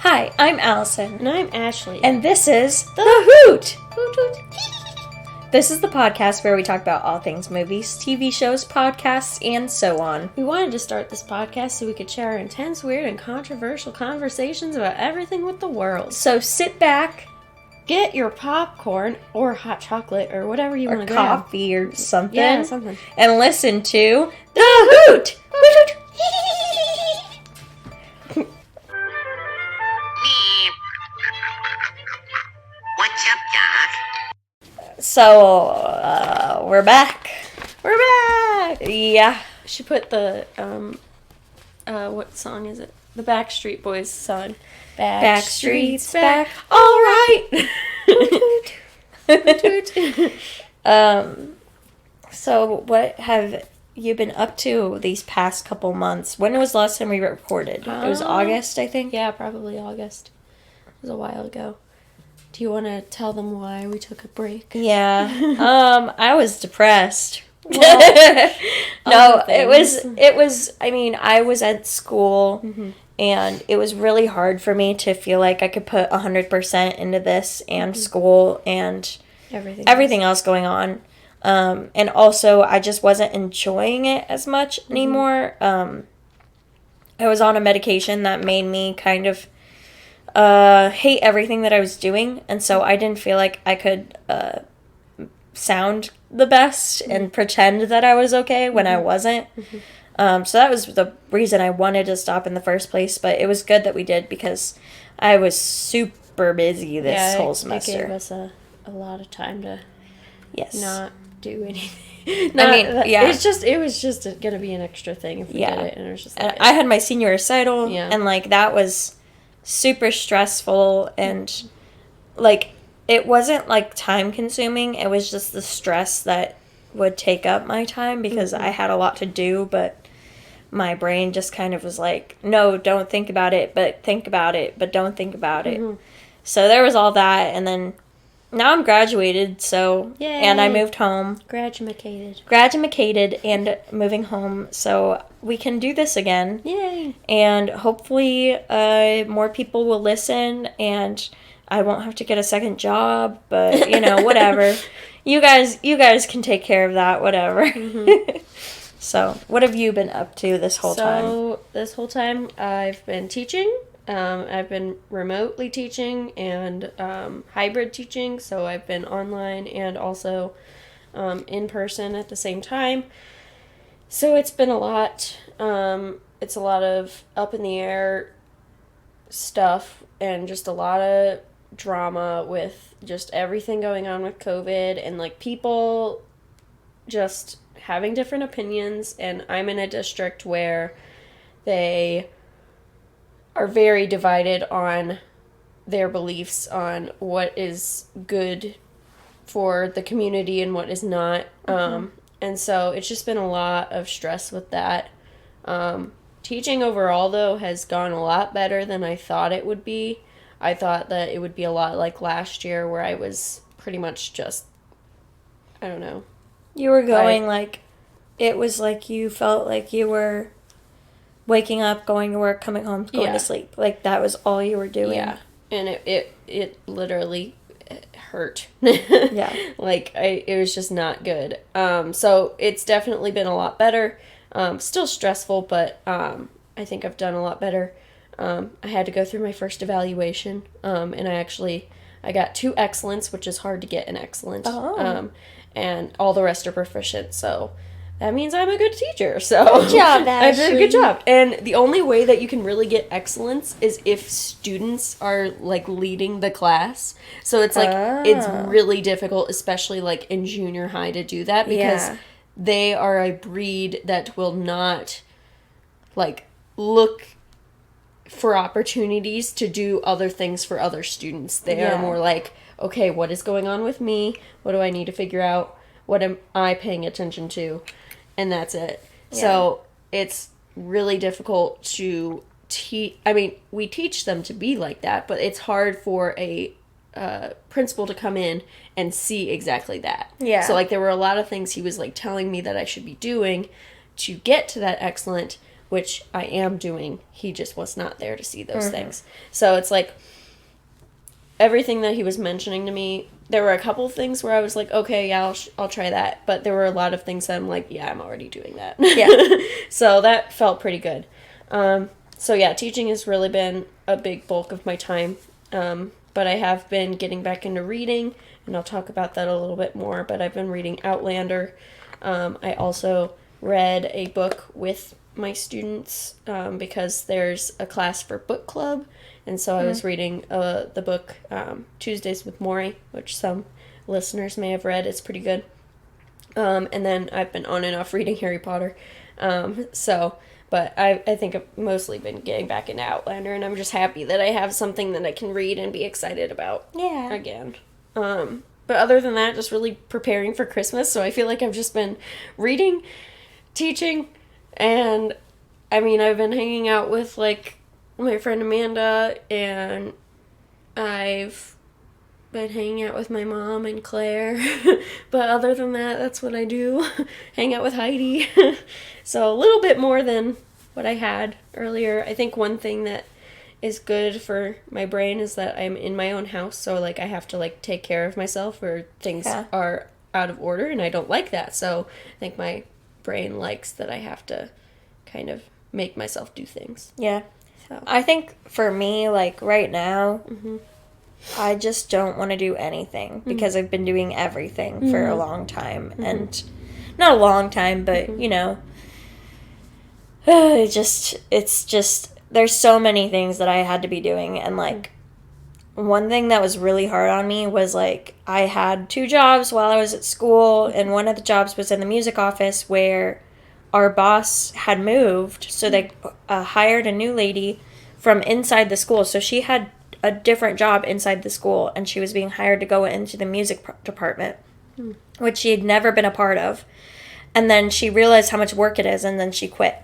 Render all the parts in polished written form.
Hi, I'm Allison. And I'm Ashley. And this is The Hoot! Hoot Hoot. This is the podcast where we talk about all things movies, TV shows, podcasts, and so on. We wanted to start this podcast so we could share our intense, weird, and controversial conversations about everything with the world. So sit back, get your popcorn or hot chocolate or whatever you want to grab. Coffee or something. Yeah, something. And listen to The Hoot! Hoot Hoot! What's up, Doc? So, we're back. We're back! Yeah. She put the, what song is it? The Backstreet Boys song. Backstreet's back. Alright! So what have you been up to these past couple months? When was the last time we recorded? It was August, I think? Yeah, probably August. It was a while ago. Do you want to tell them why we took a break? Yeah. I was depressed. Well, No, it was, I mean, I was at school and it was really hard for me to feel like I could put 100% into this and school and everything else going on. And also I just wasn't enjoying it as much anymore. I was on a medication that made me kind of hate everything that I was doing, and so I didn't feel like I could sound the best and pretend that I was okay when I wasn't. So that was the reason I wanted to stop in the first place, but it was good that we did because I was super busy this whole semester. It gave us a lot of time to not do anything. It was just going to be an extra thing if we did it, and it was just like, I had my senior recital, and like that was super stressful, and like it wasn't like time consuming, it was just the stress that would take up my time because I had a lot to do, but my brain just kind of was like, no, don't think about it, but think about it, but don't think about it. So there was all that, and then now I'm graduated, so Yay. And I moved home. Graduated and moving home, so we can do this again. Yay! And hopefully more people will listen, and I won't have to get a second job, but, you know, whatever. You guys can take care of that, whatever. So, what have you been up to this whole time? So, this whole time, I've been teaching. I've been remotely teaching and hybrid teaching, so I've been online and also in person at the same time. So it's been a lot. It's a lot of up in the air stuff and just a lot of drama with just everything going on with COVID and like people just having different opinions. And I'm in a district where they are very divided on their beliefs on what is good for the community and what is not. And so it's just been a lot of stress with that. Teaching overall, though, has gone a lot better than I thought it would be. I thought that it would be a lot like last year where I was pretty much just, I don't know. You were going it was like you felt like you were waking up, going to work, coming home, going to sleep. Like, that was all you were doing. Yeah. And it literally hurt. Yeah. Like, it was just not good. So it's definitely been a lot better. Still stressful, but I think I've done a lot better. I had to go through my first evaluation, and I got 2 excellents, which is hard to get an excellent. And all the rest are proficient, so that means I'm a good teacher. So good job, Ashley. I did a good job. And the only way that you can really get excellence is if students are like leading the class. So it's like it's really difficult, especially like in junior high, to do that because they are a breed that will not like look for opportunities to do other things for other students. They are more like, okay, what is going on with me? What do I need to figure out? What am I paying attention to? And that's it. Yeah. So it's really difficult to teach. I mean, we teach them to be like that, but it's hard for a principal to come in and see exactly that. Yeah. So like there were a lot of things he was like telling me that I should be doing to get to that excellent, which I am doing. He just was not there to see those things. So it's like everything that he was mentioning to me, there were a couple of things where I was like, okay, yeah, I'll try that. But there were a lot of things that I'm like, yeah, I'm already doing that. Yeah. So that felt pretty good. So yeah, teaching has really been a big bulk of my time. But I have been getting back into reading, and I'll talk about that a little bit more. But I've been reading Outlander. I also read a book with my students because there's a class for book club. And so I was reading the book Tuesdays with Maury, which some listeners may have read. It's pretty good. And then I've been on and off reading Harry Potter. But I think I've mostly been getting back into Outlander, and I'm just happy that I have something that I can read and be excited about again. But other than that, just really preparing for Christmas. So I feel like I've just been reading, teaching, and I mean, I've been hanging out with like my friend Amanda, and I've been hanging out with my mom and Claire. But other than that, that's what I do. Hang out with Heidi. So a little bit more than what I had earlier. I think one thing that is good for my brain is that I'm in my own house, so like I have to like take care of myself or things are out of order, and I don't like that. So I think my brain likes that I have to kind of make myself do things. Yeah. So I think for me, like right now, I just don't want to do anything because I've been doing everything for a long time. And not a long time, but you know, it's just, there's so many things that I had to be doing. And like, one thing that was really hard on me was like, I had 2 jobs while I was at school, and one of the jobs was in the music office where our boss had moved. So they hired a new lady from inside the school. So she had a different job inside the school, and she was being hired to go into the music department, which she had never been a part of. And then she realized how much work it is, and then she quit.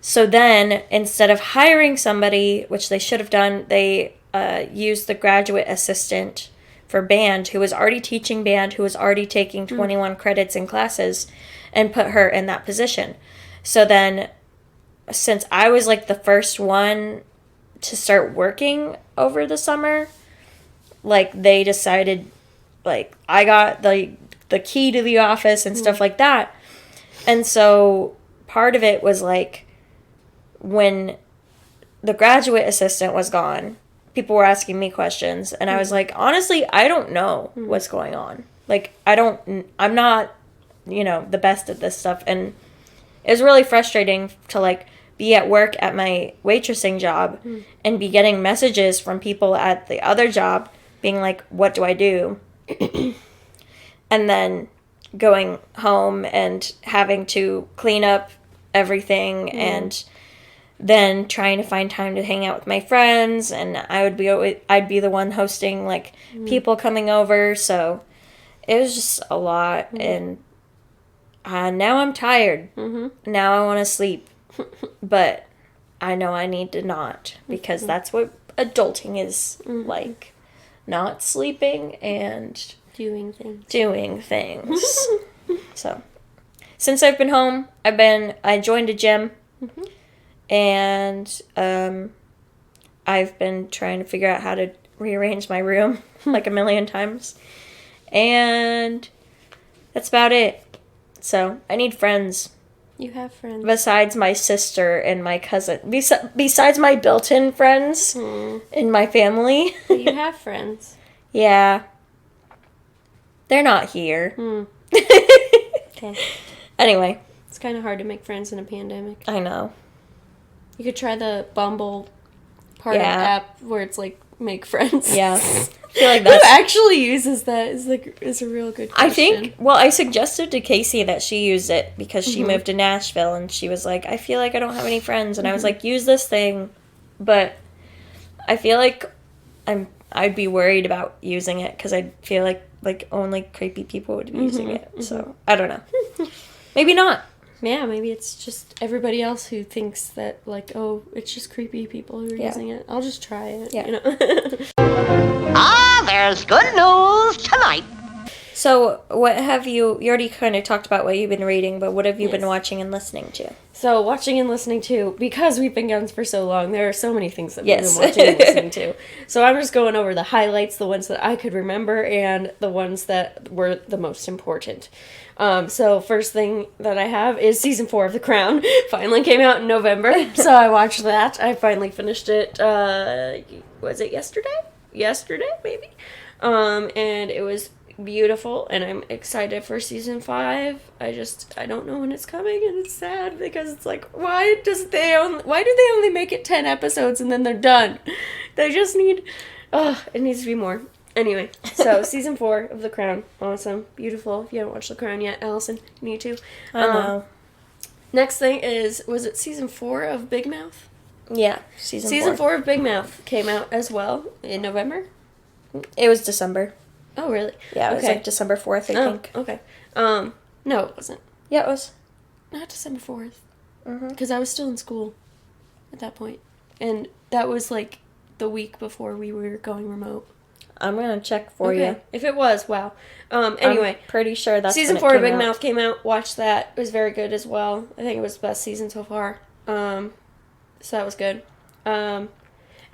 So then, instead of hiring somebody, which they should have done, they used the graduate assistant for band, who was already teaching band, who was already taking 21 credits in classes, and put her in that position. So then, since I was like the first one to start working over the summer, like they decided, like I got the key to the office and stuff like that. And so part of it was like, when the graduate assistant was gone, people were asking me questions, and I was like, honestly, I don't know what's going on. Like, I'm not, you know, the best at this stuff. And it was really frustrating to like be at work at my waitressing job and be getting messages from people at the other job being like, what do I do? And then going home and having to clean up everything and then trying to find time to hang out with my friends, and I'd be the one hosting like people coming over. So it was just a lot, and now I'm tired. Now I want to sleep. But I know I need to not, because that's what adulting is like. Not sleeping and doing things. So, since I've been home, I joined a gym, and I've been trying to figure out how to rearrange my room like a million times, and that's about it. So, I need friends. You have friends. Besides my sister and my cousin. Besides my built-in friends in my family. You have friends. Yeah. They're not here. Okay. Anyway. It's kind of hard to make friends in a pandemic. I know. You could try the Bumble part of the app where it's like, make friends. Yeah. I feel like that's... Who actually uses that is a real good question. I think, well, I suggested to Casey that she use it because she moved to Nashville, and she was like, I feel like I don't have any friends. And I was like, use this thing. But I feel like I'd be worried about using it because I feel like only creepy people would be using it. So, I don't know. Maybe not. Yeah, maybe it's just everybody else who thinks that, like, oh, it's just creepy people who are using it. I'll just try it, you know? There's good news tonight. So, what have you already kind of talked about what you've been reading, but what have you been watching and listening to? So, watching and listening to, because we've been gone for so long, there are so many things that we've been watching and listening to. So, I'm just going over the highlights, the ones that I could remember, and the ones that were the most important. So, first thing that I have is season 4 of The Crown. Finally came out in November, so I watched that. I finally finished it, was it yesterday? Yesterday, maybe? And it was beautiful, and I'm excited for season 5. I don't know when it's coming, and it's sad because it's like, why do they only make it 10 episodes and then they're done? They just need, it needs to be more. Anyway, so season 4 of The Crown, awesome, beautiful. If you haven't watched The Crown yet, Allison, you need to. I know. Next thing was it season 4 of Big Mouth? Yeah, Season 4 of Big Mouth came out as well in November. It was December. Oh, really? Yeah, it was like December 4th, I think. Okay. No, it wasn't. Yeah, it was. Not December 4th. Mm-hmm. Because I was still in school at that point. And that was like the week before we were going remote. I'm going to check for you. If it was, wow. Anyway. I'm pretty sure that's season when 4 it of came Big out. Mouth came out. Watched that. It was very good as well. I think it was the best season so far. So that was good.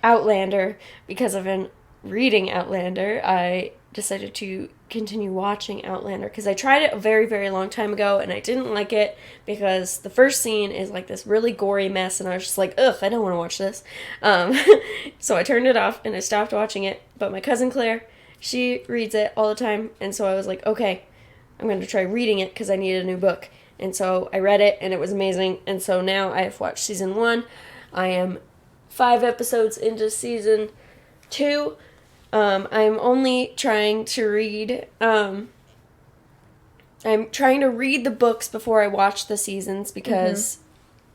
Outlander. Because I've been reading Outlander, I decided to continue watching Outlander because I tried it a very, very long time ago and I didn't like it because the first scene is like this really gory mess and I was just like, ugh, I don't want to watch this. So I turned it off and I stopped watching it. But my cousin Claire, she reads it all the time, and so I was like, okay, I'm going to try reading it because I need a new book. And so I read it and it was amazing, and so now I have watched season 1. I am 5 episodes into season 2. I'm only trying to read, I'm trying to read the books before I watch the seasons because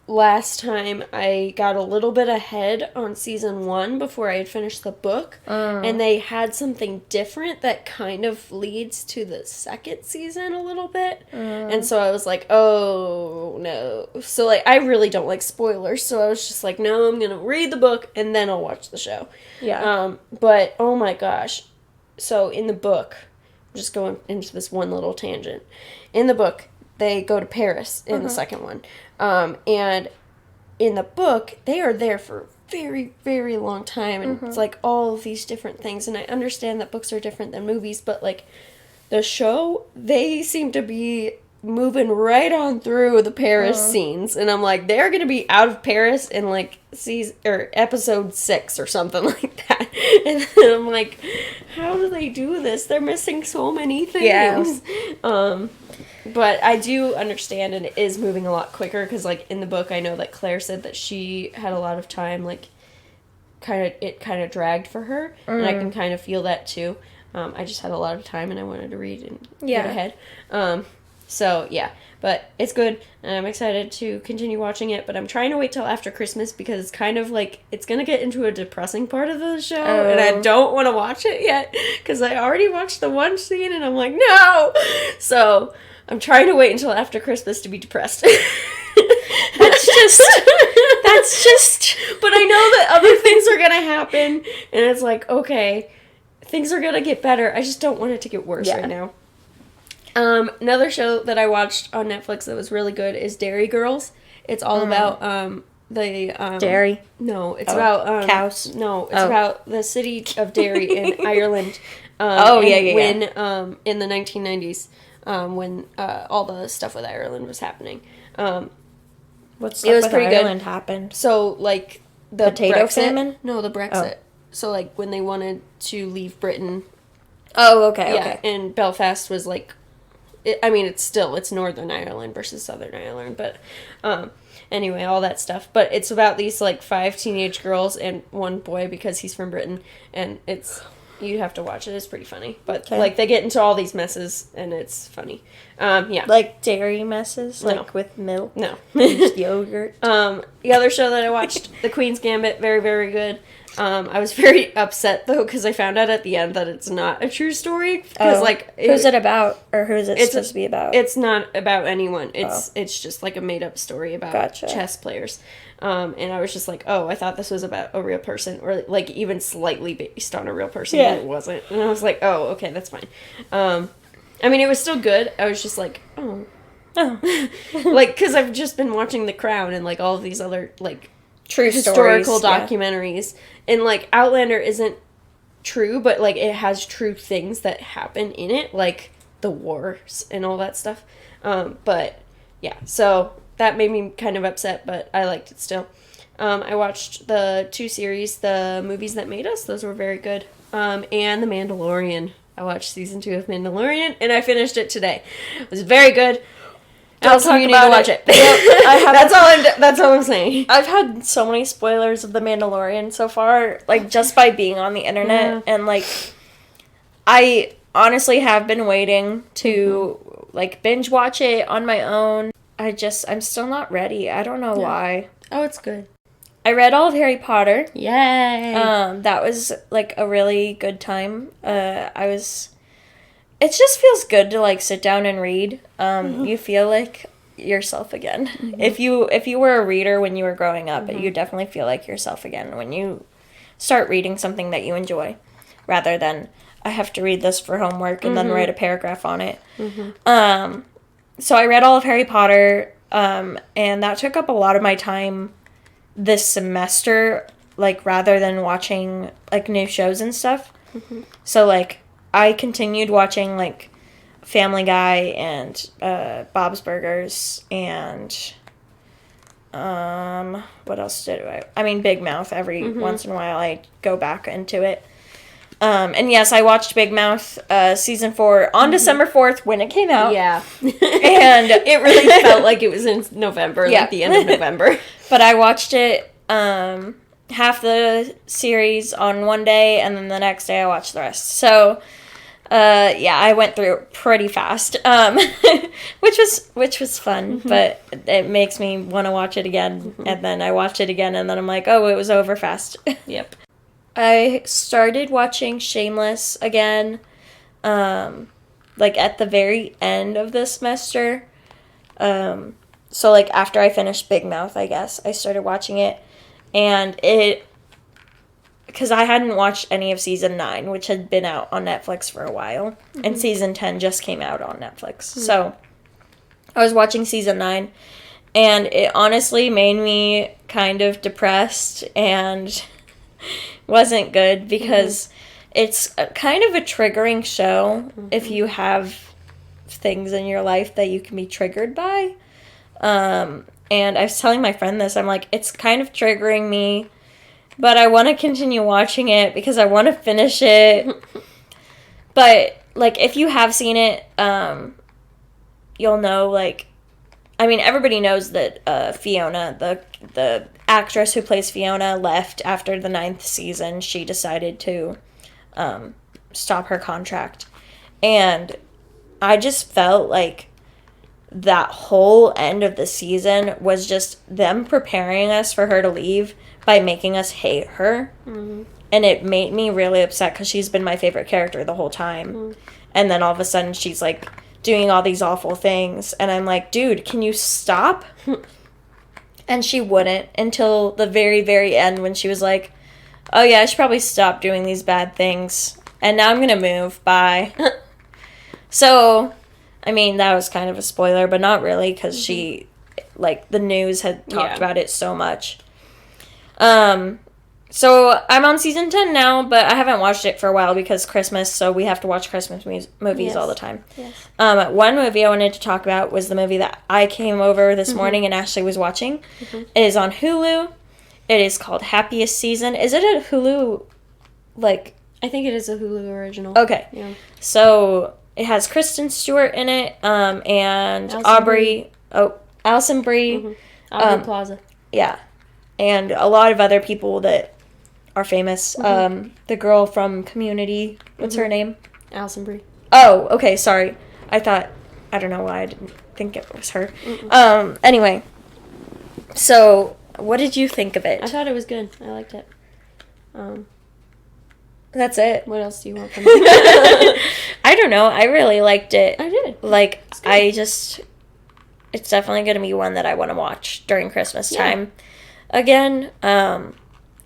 last time I got a little bit ahead on season 1 before I had finished the book, and they had something different that kind of leads to the second season a little bit, and so I was like, oh no. So like, I really don't like spoilers, so I was just like, no, I'm gonna read the book and then I'll watch the show. Yeah. But oh my gosh. So in the book, I'm just going into this one little tangent. In the book, they go to Paris in the second one. And in the book, they are there for a very, very long time. And it's like all of these different things. And I understand that books are different than movies, but like the show, they seem to be moving right on through the Paris scenes, and I'm like, they're gonna be out of Paris in like episode 6 or something like that, and then I'm like, how do they do this? They're missing so many things. But I do understand, and it is moving a lot quicker because like in the book, I know that Claire said that she had a lot of time, like it kind of dragged for her, and I can kind of feel that too. I just had a lot of time and I wanted to read and get ahead. So, yeah, but it's good, and I'm excited to continue watching it, but I'm trying to wait till after Christmas, because it's kind of like, it's going to get into a depressing part of the show, and I don't want to watch it yet, because I already watched the one scene, and I'm like, no! So, I'm trying to wait until after Christmas to be depressed. That's just, but I know that other things are going to happen, and it's like, okay, things are going to get better, I just don't want it to get worse right now. Another show that I watched on Netflix that was really good is Dairy Girls. It's all about Dairy? No, it's about cows. No, it's about the city of Derry in Ireland. When in the 1990s, when all the stuff with Ireland was happening. What stuff with Ireland happened? So like the potato Brexit, famine? No, the Brexit. So like when they wanted to leave Britain. Oh, okay. And Belfast was like, it's Northern Ireland versus Southern Ireland, but anyway, all that stuff. But it's about these like 5 teenage girls and one boy because he's from Britain, and you have to watch it. It's pretty funny, but like they get into all these messes and it's funny. Like dairy messes, No. like with milk. No, Yogurt. The other show that I watched, The Queen's Gambit, very, very good. I was very upset though because I found out at the end that it's not a true story. Because who's it about, or who is it supposed to be about? It's not about anyone. It's just like a made up story about chess players. And I was just like, oh, I thought this was about a real person, or like even slightly based on a real person, and it wasn't. And I was like, oh, okay, that's fine. It was still good. I was just like, oh, Oh. Like, because I've just been watching The Crown and, like, all of these other, like, True historical stories, documentaries. Yeah. And, like, Outlander isn't true, but, like, it has true things that happen in it, like the wars and all that stuff. But, yeah, so that made me kind of upset, but I liked it still. I watched the 2 series, The Movies That Made Us. Those were very good. And The Mandalorian. I watched season 2 of Mandalorian, and I finished it today. It was very good. Allison, you need to watch it. Yep, that's all I'm saying. I've had so many spoilers of The Mandalorian so far, like, just by being on the internet. Yeah. And, like, I honestly have been waiting to, like, binge watch it on my own. I'm still not ready. I don't know why. Oh, it's good. I read all of Harry Potter. Yay! That was, like, a really good time. It just feels good to, like, sit down and read. You feel like yourself again. Mm-hmm. If you were a reader when you were growing up, you definitely feel like yourself again when you start reading something that you enjoy, rather than, I have to read this for homework and then write a paragraph on it. Mm-hmm. So I read all of Harry Potter, and that took up a lot of my time this semester, like, rather than watching, like, new shows and stuff. Mm-hmm. So, like, I continued watching, like, Family Guy and Bob's Burgers and what else did I mean, Big Mouth. Every once in a while I go back into it. And yes, I watched Big Mouth season 4 on December 4th when it came out. Yeah. And it really felt like it was in November, like the end of November. But I watched it half the series on one day, and then the next day I watched the rest. So I went through it pretty fast, which was fun, but it makes me want to watch it again, and then I watch it again, and then I'm like, oh, it was over fast. Yep. I started watching Shameless again, like, at the very end of the semester, so, like, after I finished Big Mouth, I guess, I started watching it, and because I hadn't watched any of season 9, which had been out on Netflix for a while, and season 10 just came out on Netflix. So I was watching season 9, and it honestly made me kind of depressed and wasn't good, because it's kind of a triggering show if you have things in your life that you can be triggered by. And I was telling my friend this, I'm like, it's kind of triggering me, but I want to continue watching it because I want to finish it. But, like, if you have seen it, you'll know, like, I mean, everybody knows that Fiona, the actress who plays Fiona, left after the 9th season. She decided to stop her contract. And I just felt like that whole end of the season was just them preparing us for her to leave by making us hate her. Mm-hmm. And it made me really upset because she's been my favorite character the whole time. Mm-hmm. And then all of a sudden she's, like, doing all these awful things. And I'm like, dude, can you stop? And she wouldn't until the very, very end when she was like, oh, yeah, I should probably stop doing these bad things. And now I'm going to move. Bye. So, I mean, that was kind of a spoiler, but not really because she, like, the news had talked about it so much. So I'm on season 10 now, but I haven't watched it for a while because Christmas, so we have to watch Christmas movies all the time. Yes. One movie I wanted to talk about was the movie that I came over this morning and Ashley was watching. It is on Hulu. It is called Happiest Season. Is it a Hulu, like... I think it is a Hulu original. Okay. Yeah. So it has Kristen Stewart in it, and Alison Brie. Aubrey Plaza. Yeah. And a lot of other people that are famous. The girl from Community, what's her name? Alison Brie. Oh, okay, sorry. I don't know why I didn't think it was her. Anyway, so what did you think of it? I thought it was good. I liked it. That's it. What else do you want from me? I don't know. I really liked it. I did. Like, it's definitely going to be one that I want to watch during Christmas time. Again, I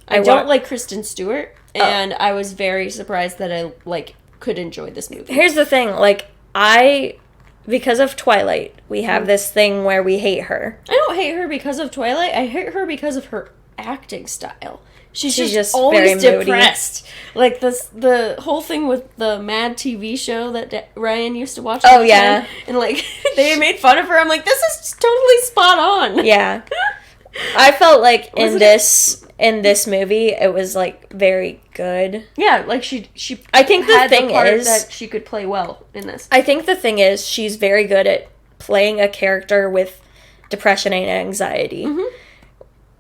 don't like Kristen Stewart, and I was very surprised that I, like, could enjoy this movie. Here's the thing, like, I because of Twilight, we have this thing where we hate her. I don't hate her because of Twilight. I hate her because of her acting style. She's just very always moody. depressed. Like the whole thing with the Mad TV show that Ryan used to watch. Oh, yeah. And like they made fun of her. I'm like, this is totally spot on. Yeah. I felt like in this movie, it was like very good. Yeah, like she I think the had thing the part is that she could play well in this. I think the thing is she's very good at playing a character with depression and anxiety. Mm-hmm.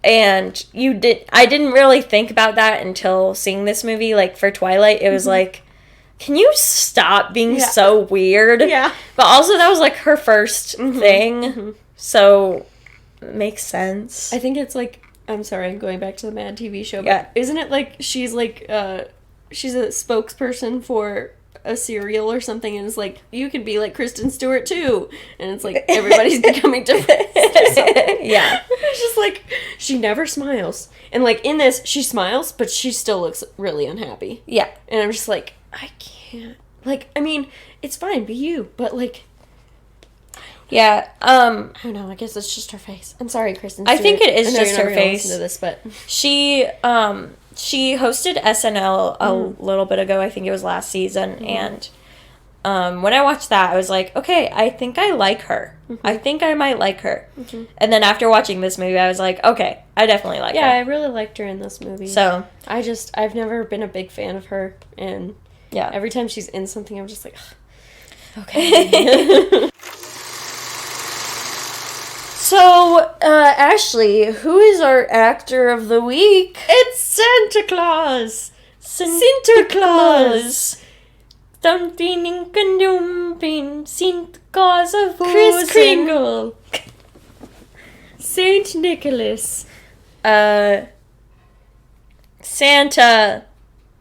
And I didn't really think about that until seeing this movie. Like for Twilight, it was like, can you stop being so weird? Yeah. But also that was like her first thing. So it makes sense. I think it's like, I'm sorry, I'm going back to the Mad TV show, but Yeah. isn't it like she's a spokesperson for a cereal or something, and it's like, you could be like Kristen Stewart too, and it's like everybody's becoming different or something. Yeah. It's just like, she never smiles. And like in this, she smiles, but she still looks really unhappy. Yeah. And I'm just like, I can't. Like, I mean, it's fine, be you, but like, Yeah. I don't know, I guess it's just her face. I'm sorry, Kristen Stewart. I think it is I know just you're not her gonna face. listen to this, but She hosted SNL a little bit ago. I think it was last season. And when I watched that, I was like, okay, I think I like her. I think I might like her. And then after watching this movie, I was like, okay, I definitely like her. yeah, I really liked her in this movie. So, I've never been a big fan of her, and yeah. every time she's in something, I'm just like, ugh, okay. So, Ashley, who is our actor of the week? It's Santa Claus! Sinterklaas! Dumping and dumping, Sinterklaas of Kris Kringle! Saint Nicholas! Santa,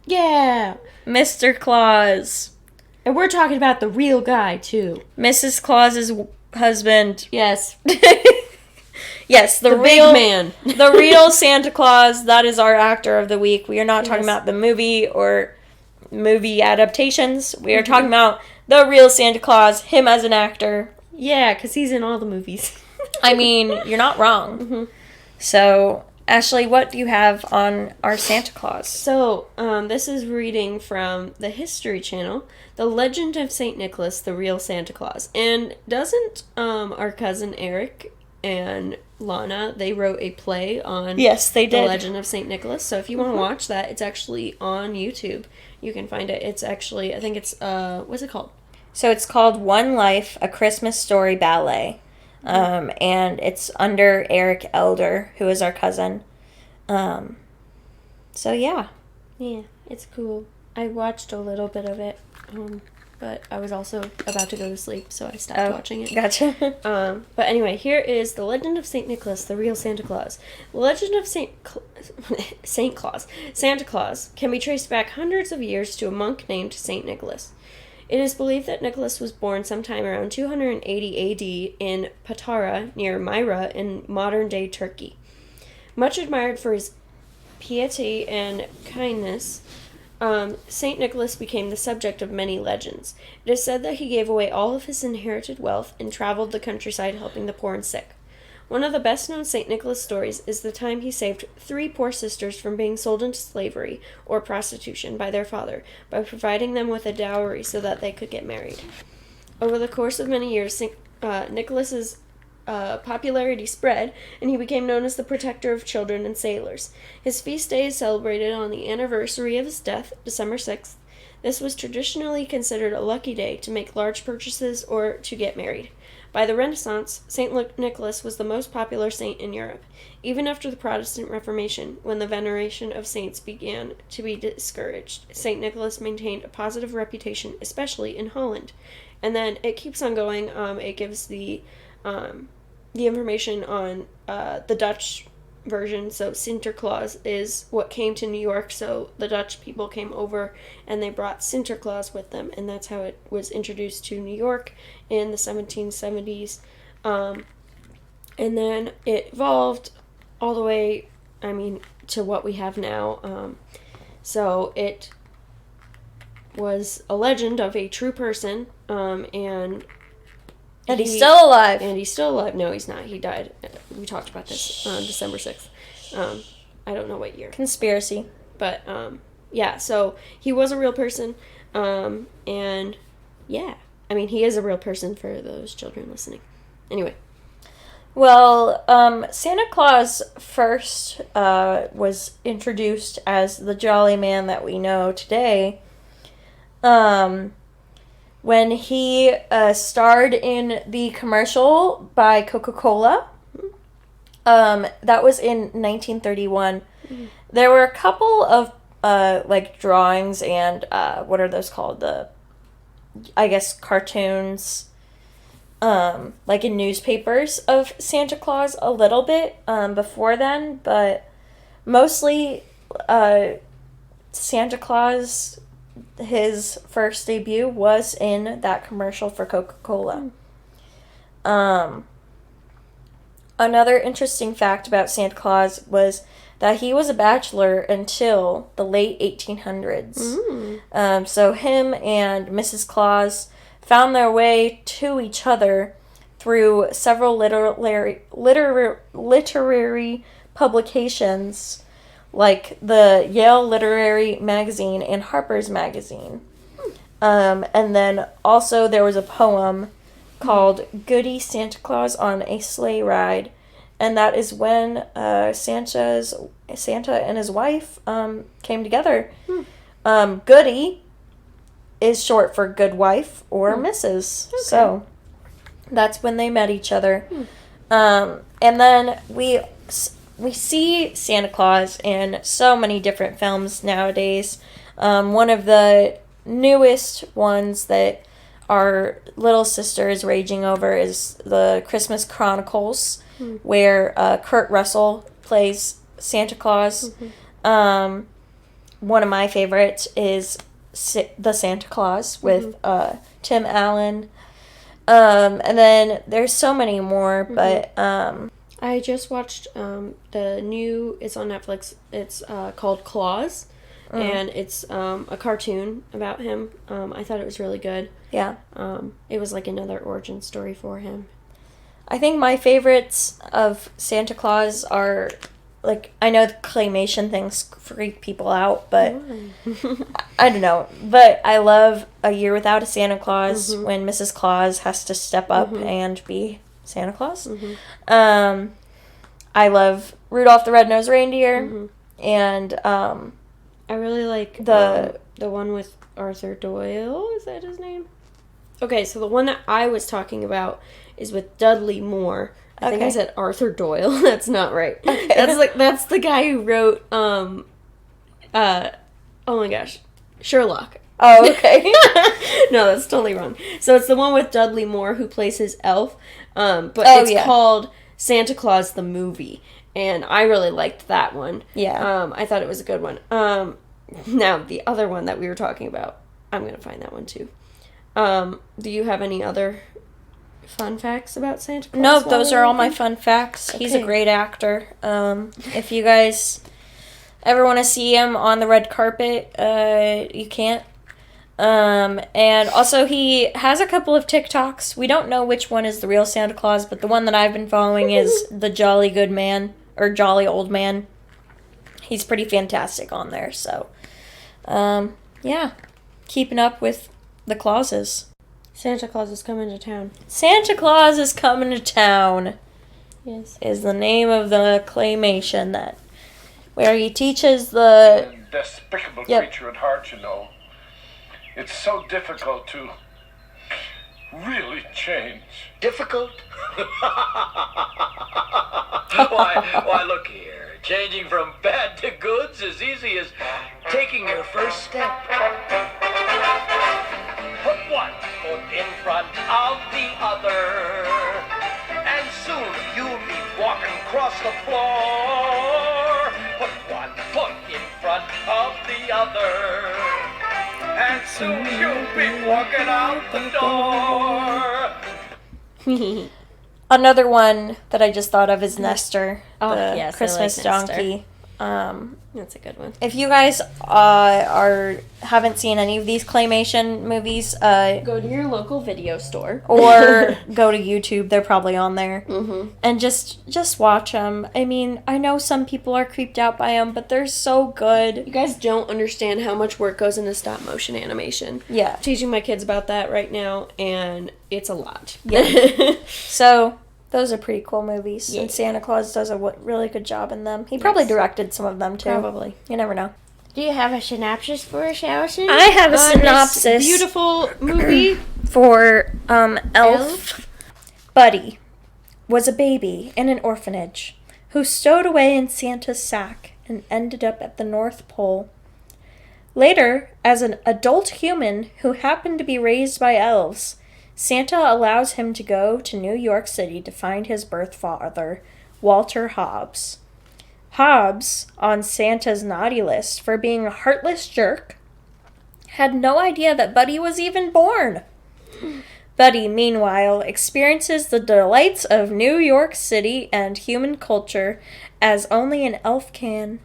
Yeah! Mr. Claus, And we're talking about the real guy, too. Mrs. Claus's husband. Yes. Yes, the big man. The real Santa Claus, that is our actor of the week. We are not talking about the movie or movie adaptations. We are talking about the real Santa Claus, him as an actor. Yeah, because he's in all the movies. I mean, you're not wrong. So, Ashley, what do you have on our Santa Claus? So, this is reading from the History Channel, The Legend of St. Nicholas, the Real Santa Claus. And doesn't our cousin Eric and Lana, they wrote a play on Yes, they did. The Legend of St. Nicholas. So if you want to watch that, it's actually on YouTube. You can find it. It's actually, I think it's, what's it called? So it's called One Life, A Christmas Story Ballet. And it's under Eric Elder, who is our cousin. So yeah. Yeah, it's cool. I watched a little bit of it, but I was also about to go to sleep, so I stopped watching it. Gotcha. But anyway, here is The Legend of St. Nicholas, the Real Santa Claus. The legend of Santa Claus, can be traced back hundreds of years to a monk named St. Nicholas. It is believed that Nicholas was born sometime around 280 AD in Patara, near Myra, in modern-day Turkey. Much admired for his piety and kindness, St. Nicholas became the subject of many legends. It is said that he gave away all of his inherited wealth and traveled the countryside helping the poor and sick. One of the best-known St. Nicholas stories is the time he saved 3 poor sisters from being sold into slavery or prostitution by their father by providing them with a dowry so that they could get married. Over the course of many years, Nicholas's popularity spread, and he became known as the protector of children and sailors. His feast day is celebrated on the anniversary of his death, December 6th. This was traditionally considered a lucky day to make large purchases or to get married. By the Renaissance, St. Nicholas was the most popular saint in Europe, even after the Protestant Reformation, when the veneration of saints began to be discouraged. St. Nicholas maintained a positive reputation, especially in Holland. And then it keeps on going. It gives the information on the Dutch version. So Sinterklaas is what came to New York, so the Dutch people came over and they brought Sinterklaas with them, and that's how it was introduced to New York in the 1770s. And then it evolved all the way, to what we have now. So it was a legend of a true person, and And he's still alive. And he's still alive. No, he's not. He died. We talked about this on December 6th. I don't know what year. Conspiracy. But, yeah, so he was a real person. And, yeah. I mean, he is a real person for those children listening. Anyway. Well, Santa Claus first was introduced as the jolly man that we know today. When he starred in the commercial by Coca-Cola. That was in 1931. Mm-hmm. There were a couple of drawings and what are those called? I guess cartoons. In newspapers of Santa Claus a little bit before then, but mostly Santa Claus, his first debut was in that commercial for Coca-Cola. Another interesting fact about Santa Claus was that he was a bachelor until the late 1800s. So him and Mrs. Claus found their way to each other through several literary publications like the Yale Literary Magazine and Harper's Magazine. And then also there was a poem called Goody Santa Claus on a Sleigh Ride, and that is when Santa and his wife came together. Goody is short for good wife or Mrs. Okay. So that's when they met each other. And then we see Santa Claus in so many different films nowadays. One of the newest ones that our little sister is raging over is the Christmas Chronicles, where Kurt Russell plays Santa Claus. One of my favorites is The Santa Claus with Tim Allen. And then there's so many more, but I just watched the new, it's on Netflix, it's called Claus, and it's a cartoon about him. I thought it was really good. Yeah. It was like another origin story for him. I think my favorites of Santa Claus are, I know the claymation things freak people out, but I don't know. But I love A Year Without a Santa Claus when Mrs. Claus has to step up and be Santa Claus. I love Rudolph the Red-Nosed Reindeer, and I really like the one with Arthur Doyle. Is that his name? Okay, so the one that I was talking about is with Dudley Moore. I think I said Arthur Doyle. That's not right. Okay. That's the guy who wrote oh my gosh, Sherlock. Oh, okay. No, that's totally wrong. So it's the one with Dudley Moore who plays his elf. But it's called Santa Claus the Movie, and I really liked that one. Yeah. I thought it was a good one. Now the other one that we were talking about, I'm gonna find that one too. Do you have any other fun facts about Santa Claus? No, those are all my fun facts. Okay. He's a great actor. If you guys ever want to see him on the red carpet, you can't. And also he has a couple of TikToks. We don't know which one is the real Santa Claus, but the one that I've been following is the Jolly Good Man, or Jolly Old Man. He's pretty fantastic on there, so, yeah. Keeping up with the Clauses. Santa Claus is coming to town. Santa Claus is coming to town. Yes. Is the name of the claymation where he teaches the... despicable creature at heart, you know. It's so difficult to really change. Difficult? why, look here. Changing from bad to good's as easy as taking your first step. Put one foot in front of the other, and soon you'll be walking across the floor. Put one foot in front of the other, and soon you'll be walking out the door. Another one that I just thought of is Nestor, the Christmas donkey. That's a good one. If you guys haven't seen any of these claymation movies, Go to your local video store. or go to YouTube, they're probably on there, Mm-hmm. and just watch them. I mean, I know some people are creeped out by them, but they're so good. You guys don't understand how much work goes into stop motion animation. Yeah. I'm teaching my kids about that right now, and it's a lot. Yeah. So those are pretty cool movies, Yeah. and Santa Claus does a really good job in them. He probably directed some of them too. Probably. You never know. Do you have a synopsis for us, Allison? I have a This synopsis beautiful movie. for Elf. Buddy was a baby in an orphanage who stowed away in Santa's sack and ended up at the North Pole. Later, as an adult human who happened to be raised by elves, Santa allows him to go to New York City to find his birth father, Walter Hobbs. Hobbs, on Santa's naughty list for being a heartless jerk, had no idea that Buddy was even born. Buddy, meanwhile, experiences the delights of New York City and human culture as only an elf can.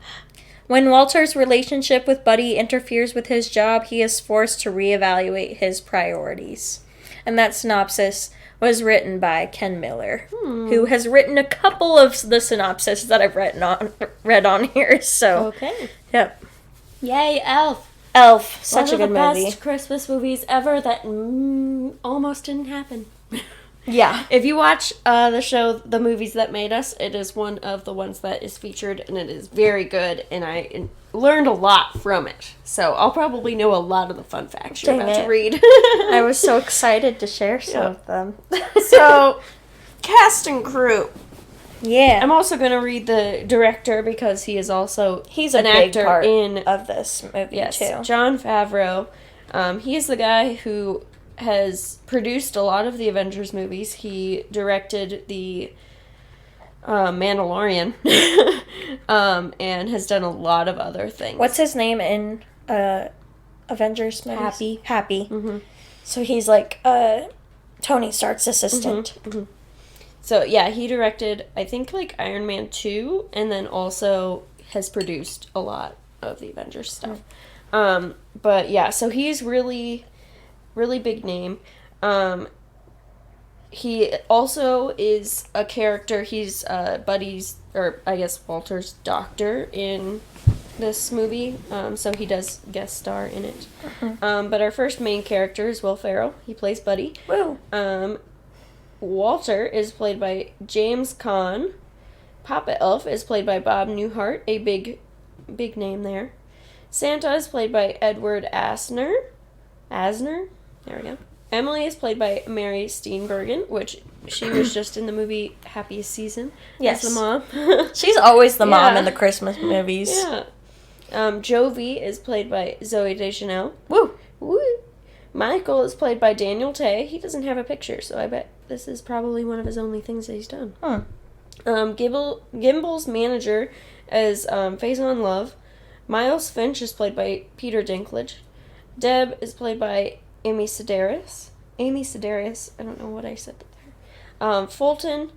When Walter's relationship with Buddy interferes with his job, he is forced to reevaluate his priorities. And that synopsis was written by Ken Miller, who has written a couple of the synopses that I've read on here. So, Okay. yep. Yay, Elf. Elf, such a One of good the movie. best Christmas movies ever that almost didn't happen. Yeah. If you watch the show The Movies That Made Us, it is one of the ones that is featured, and it is very good, and I learned a lot from it. So I'll probably know a lot of the fun facts you're Dang about it. to read. I was so excited to share some Yeah. of them. So, cast and crew. yeah. I'm also going to read the director because he is also He's a an big actor part in of this movie, Yes, too. Jon Favreau. He is the guy who has produced a lot of the Avengers movies. He directed the Mandalorian and has done a lot of other things. What's his name in Avengers movies? Happy. Happy. Mhm. So he's like Tony Stark's assistant. So, yeah, he directed, I think, like Iron Man 2, and then also has produced a lot of the Avengers stuff. But, yeah, so he's really, really big name. He also is a character. He's Buddy's, or I guess Walter's doctor in this movie. So he does guest star in it. But our first main character is Will Ferrell. He plays Buddy. Woo. Walter is played by James Caan. Papa Elf is played by Bob Newhart, a big name there. Santa is played by Edward Asner. There we go. Emily is played by Mary Steenburgen, which she was just in the movie Happiest Season. Yes. As the mom. She's always the mom Yeah. in the Christmas movies. Yeah. Jovi is played by Zoe Deschanel. Woo. Woo. Michael is played by Daniel Tay. He doesn't have a picture, so I bet this is probably one of his only things that he's done. Gimbel's manager is Faison Love. Miles Finch is played by Peter Dinklage. Deb is played by Amy Sedaris. I don't know what I said there. Fulton,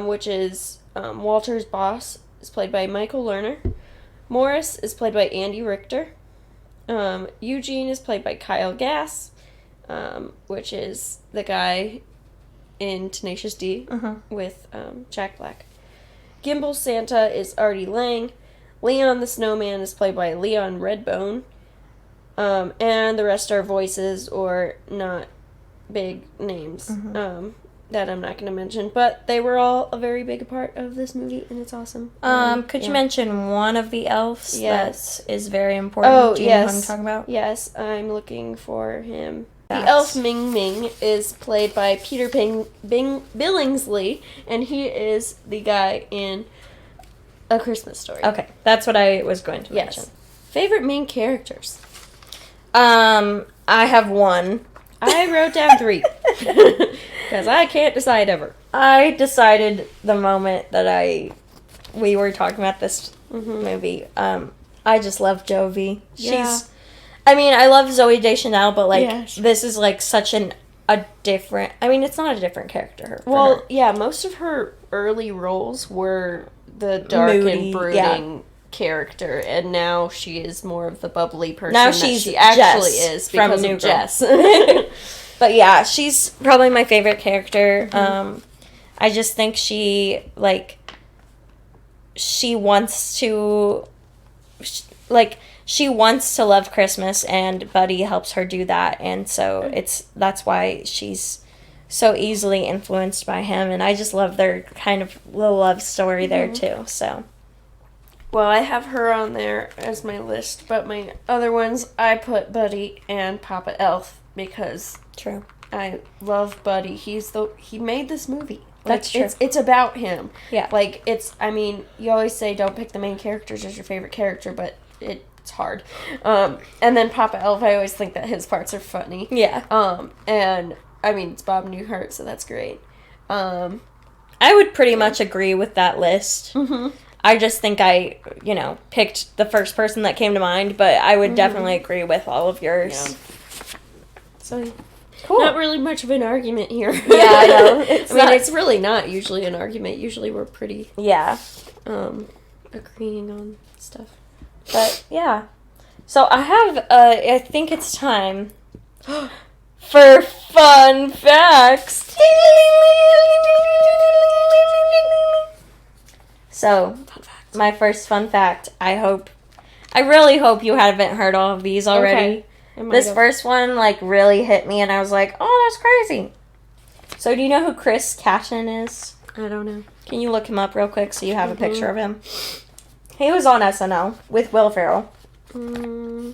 which is Walter's boss, is played by Michael Lerner. Morris is played by Andy Richter. Eugene is played by Kyle Gass, which is the guy in Tenacious D with Jack Black. Gimbal Santa is Artie Lang. Leon the Snowman is played by Leon Redbone. And the rest are voices or not big names that I'm not going to mention. But they were all a very big part of this movie, and it's awesome. Could you mention one of the elves Yes. that is very important? Oh, Do you know yes. who I'm talking about? Yes, I'm looking for him. Yes. The elf Ming Ming is played by Peter Billingsley, and he is the guy in A Christmas Story. Okay, that's what I was going to Yes. mention. Favorite main characters? I have one. I wrote down 3. Because I can't decide ever. I decided the moment that we were talking about this movie. I just love Jovi. Yeah. I love Zoe Deschanel, but Yes. this is such a different. It's not a different character. For Well, her. yeah, most of her early roles were the dark Moody, and brooding character, and now she is more of the bubbly person Now that she's she actually Jess is from because New of Girl. Jess. But yeah, she's probably my favorite character. I just think she wants to, she wants to love Christmas, and Buddy helps her do that, and so that's why she's so easily influenced by him, and I just love their kind of little love story there too, so. Well, I have her on there as my list, but my other ones, I put Buddy and Papa Elf because True. I love Buddy. He made this movie. That's true. It's about him. Yeah. You always say don't pick the main characters as your favorite character, but it's hard. And then Papa Elf, I always think that his parts are funny. Yeah. And it's Bob Newhart, so that's great. I would pretty much agree with that list. Mm-hmm. I just think I, picked the first person that came to mind, but I would definitely agree with all of yours. Yeah. So, cool. Not really much of an argument here. Yeah, I know. It's really not usually an argument. Usually we're pretty agreeing on stuff. But, yeah. So, I have, I think it's time for fun facts. So, my first fun fact, I really hope you haven't heard all of these already. Okay. This first one, really hit me, and I was like, oh, that's crazy. So, do you know who Chris Kattan is? I don't know. Can you look him up real quick so you have a picture of him? He was on SNL with Will Ferrell. How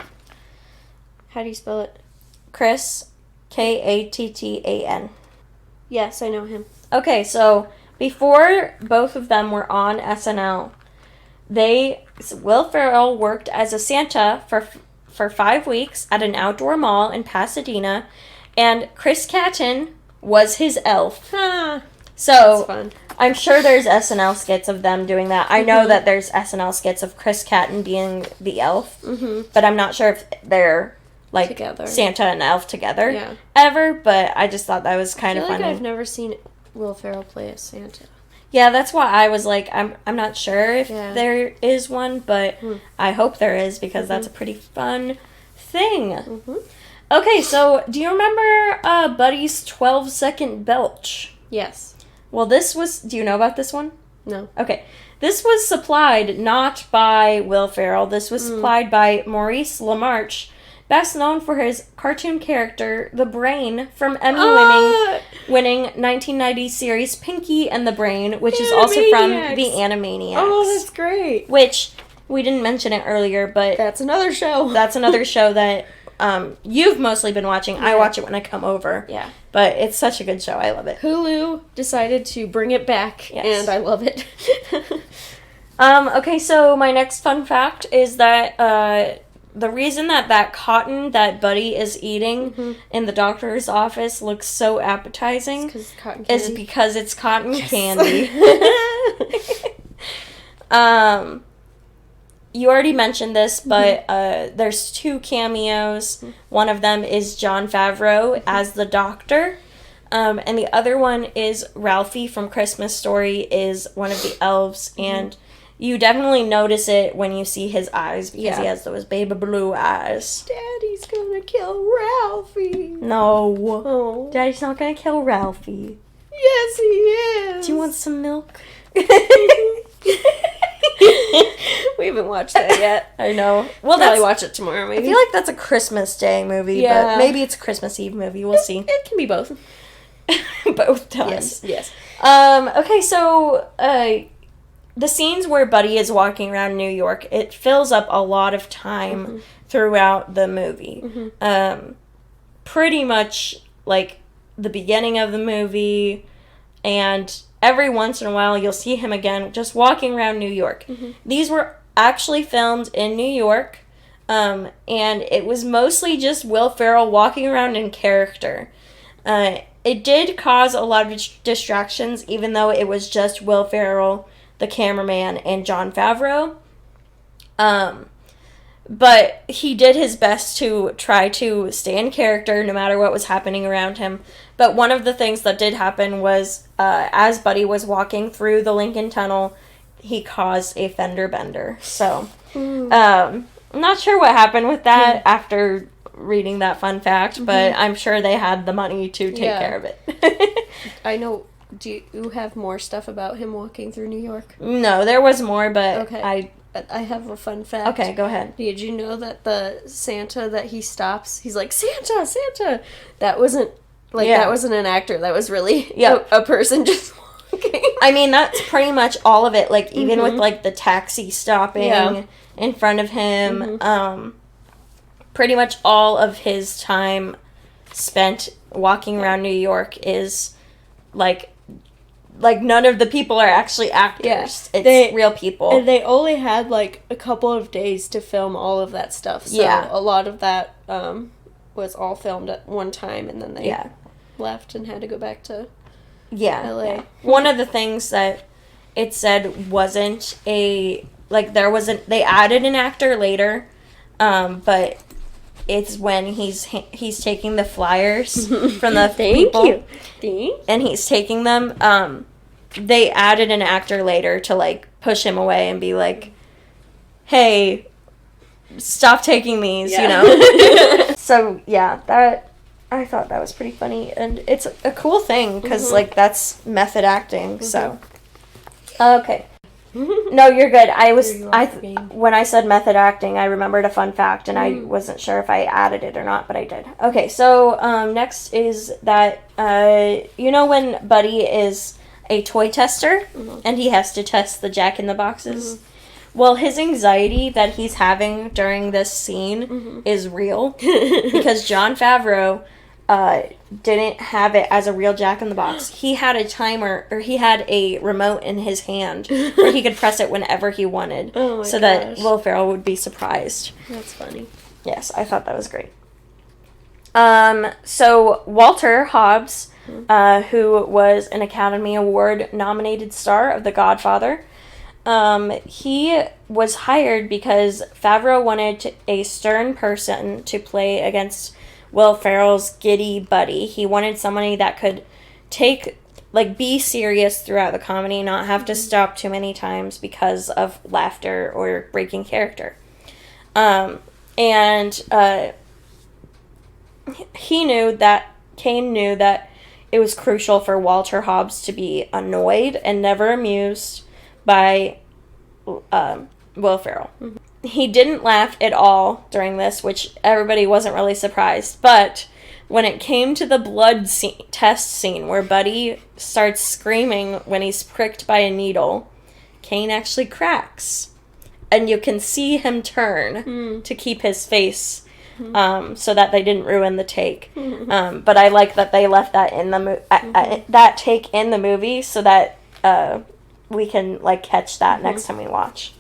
do you spell it? Chris, Kattan. Yes, I know him. Okay, so before both of them were on SNL, Will Ferrell worked as a Santa for 5 weeks at an outdoor mall in Pasadena, and Chris Kattan was his elf. Huh. So That's fun. I'm sure there's SNL skits of them doing that. I know that there's SNL skits of Chris Kattan being the elf, but I'm not sure if they're together. Santa and elf together Yeah. ever, but I just thought that was kind of funny. I've never seen Will Ferrell play as Santa. Yeah, that's why I was like, I'm not sure if Yeah. there is one, but I hope there is because that's a pretty fun thing. Okay, so do you remember Buddy's 12-second belch? Yes. Well, do you know about this one? No. Okay. This was supplied not by Will Ferrell. This was supplied by Maurice LaMarche, best known for his cartoon character, the Brain, from Emmy-winning 1990 series Pinky and the Brain, which is also from the Animaniacs. Oh, that's great. Which, we didn't mention it earlier, but That's another show. that's another show that you've mostly been watching. I watch it when I come over. Yeah. But it's such a good show. I love it. Hulu decided to bring it back, and I love it. Okay, so my next fun fact is that the reason that cotton that Buddy is eating in the doctor's office looks so appetizing is because it's cotton candy. You already mentioned this, but there's 2 cameos. One of them is Jon Favreau as the doctor, and the other one is Ralphie from Christmas Story is one of the elves, and you definitely notice it when you see his eyes because he has those baby blue eyes. Daddy's gonna kill Ralphie. No. Oh. Daddy's not gonna kill Ralphie. Yes, he is. Do you want some milk? We haven't watched that yet. I know. Well, Probably watch it tomorrow, maybe. I feel like that's a Christmas Day movie, but maybe it's a Christmas Eve movie. We'll see. It can be both. Both times. Yes. Okay, so the scenes where Buddy is walking around New York, it fills up a lot of time throughout the movie. Pretty much like the beginning of the movie, and every once in a while you'll see him again just walking around New York. These were actually filmed in New York, and it was mostly just Will Ferrell walking around in character. It did cause a lot of distractions, even though it was just Will Ferrell, the cameraman, and Jon Favreau. But he did his best to try to stay in character no matter what was happening around him. But one of the things that did happen was, as Buddy was walking through the Lincoln Tunnel, he caused a fender bender. So, I'm not sure what happened with that after reading that fun fact, but I'm sure they had the money to take care of it. I know. Do you have more stuff about him walking through New York? No, there was more, but Okay. I have a fun fact. Okay, go ahead. Did you know that the Santa that he stops, he's like, Santa, Santa! That wasn't, that wasn't an actor. That was really a person just walking. I mean, that's pretty much all of it. Like, even with, like, the taxi stopping in front of him, pretty much all of his time spent walking around New York is, like none of the people are actually actors. It's real people. And they only had, like, a couple of days to film all of that stuff. So a lot of that was all filmed at one time, and then they left and had to go back to LA. Yeah. One of the things that it said wasn't they added an actor later, but it's when he's taking the flyers from the people. And he's taking them. They added an actor later to, like, push him away and be like, hey, stop taking these, you know? So, yeah, I thought that was pretty funny. And it's a cool thing, because, like, that's method acting, so. Okay. No, you're good. When I said method acting, I remembered a fun fact, and I wasn't sure if I added it or not, but I did. Okay, so next is that you know when Buddy is a toy tester and he has to test the Jack in the Boxes? Well, his anxiety that he's having during this scene is real because Jon Favreau didn't have it as a real Jack in the Box. He had a timer, or he had a remote in his hand where he could press it whenever he wanted, that Will Ferrell would be surprised. That's funny. Yes, I thought that was great. So Walter Hobbs, who was an Academy Award nominated star of The Godfather, he was hired because Favreau wanted a stern person to play against Will Ferrell's giddy buddy. He wanted somebody that could be serious throughout the comedy, not have to stop too many times because of laughter or breaking character. Kane knew that it was crucial for Walter Hobbs to be annoyed and never amused by Will Ferrell. He didn't laugh at all during this, which everybody wasn't really surprised. But when it came to the blood test scene where Buddy starts screaming when he's pricked by a needle, Kane actually cracks. And you can see him turn to keep his face so that they didn't ruin the take. But I like that they left that in the that take in the movie so that we can catch that next time we watch.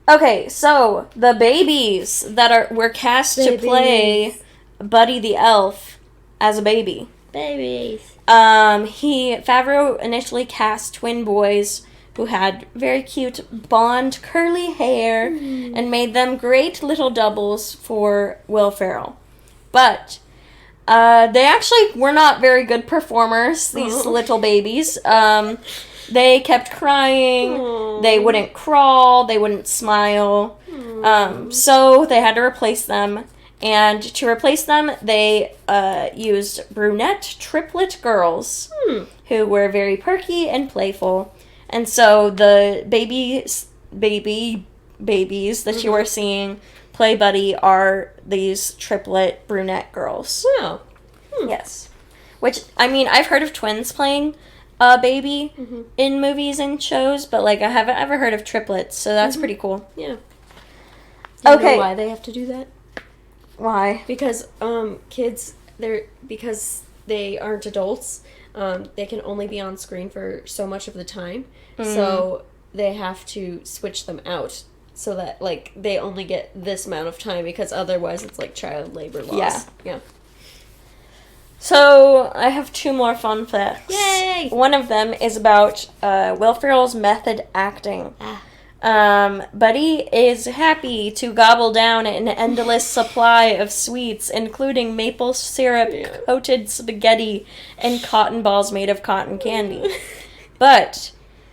Okay, so the babies that were cast to play Buddy the Elf as a baby. Babies. Favreau initially cast twin boys who had very cute blonde curly hair and made them great little doubles for Will Ferrell. But they actually were not very good performers, these little babies. They kept crying, they wouldn't crawl, they wouldn't smile, so they had to replace them, and to replace them, they used brunette triplet girls, who were very perky and playful, and so the babies that you are seeing play Buddy are these triplet brunette girls. Wow. Yes. Which, I mean, I've heard of twins playing a baby in movies and shows, but I haven't ever heard of triplets, so that's pretty cool. Yeah. Do you know why they have to do that? Why? Because kids, because they aren't adults, they can only be on screen for so much of the time, so they have to switch them out so that they only get this amount of time, because otherwise it's child labor laws. Yeah. So, I have two more fun facts. Yay! One of them is about Will Ferrell's method acting. Buddy is happy to gobble down an endless supply of sweets, including maple syrup-coated spaghetti and cotton balls made of cotton candy. But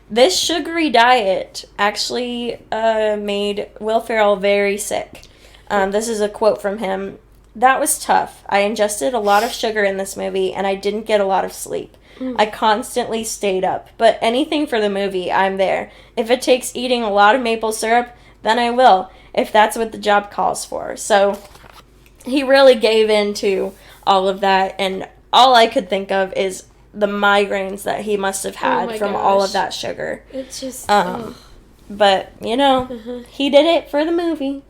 this sugary diet actually made Will Ferrell very sick. This is a quote from him. "That was tough. I ingested a lot of sugar in this movie, and I didn't get a lot of sleep. I constantly stayed up. But anything for the movie, I'm there. If it takes eating a lot of maple syrup, then I will, if that's what the job calls for." So he really gave in to all of that, and all I could think of is the migraines that he must have had from all of that sugar. It's just... But, you know, he did it for the movie.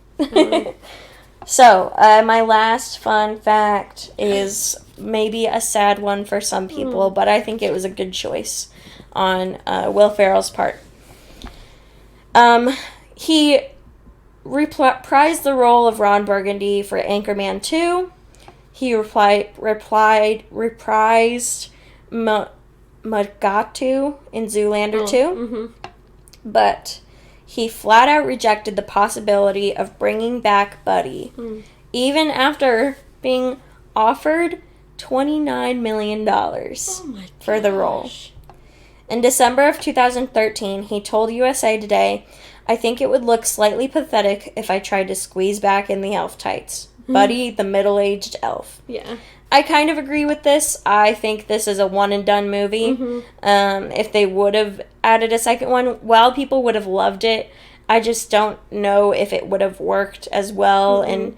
So, my last fun fact is maybe a sad one for some people, but I think it was a good choice on Will Ferrell's part. He reprised the role of Ron Burgundy for Anchorman 2. He reprised Mugatu in Zoolander 2. But he flat out rejected the possibility of bringing back Buddy, even after being offered $29 million for the role. In December of 2013, he told USA Today, "I think it would look slightly pathetic if I tried to squeeze back in the elf tights. Buddy, the middle-aged elf." Yeah. I kind of agree with this. I think this is a one-and-done movie. If they would have added a second one, well, people would have loved it. I just don't know if it would have worked as well. And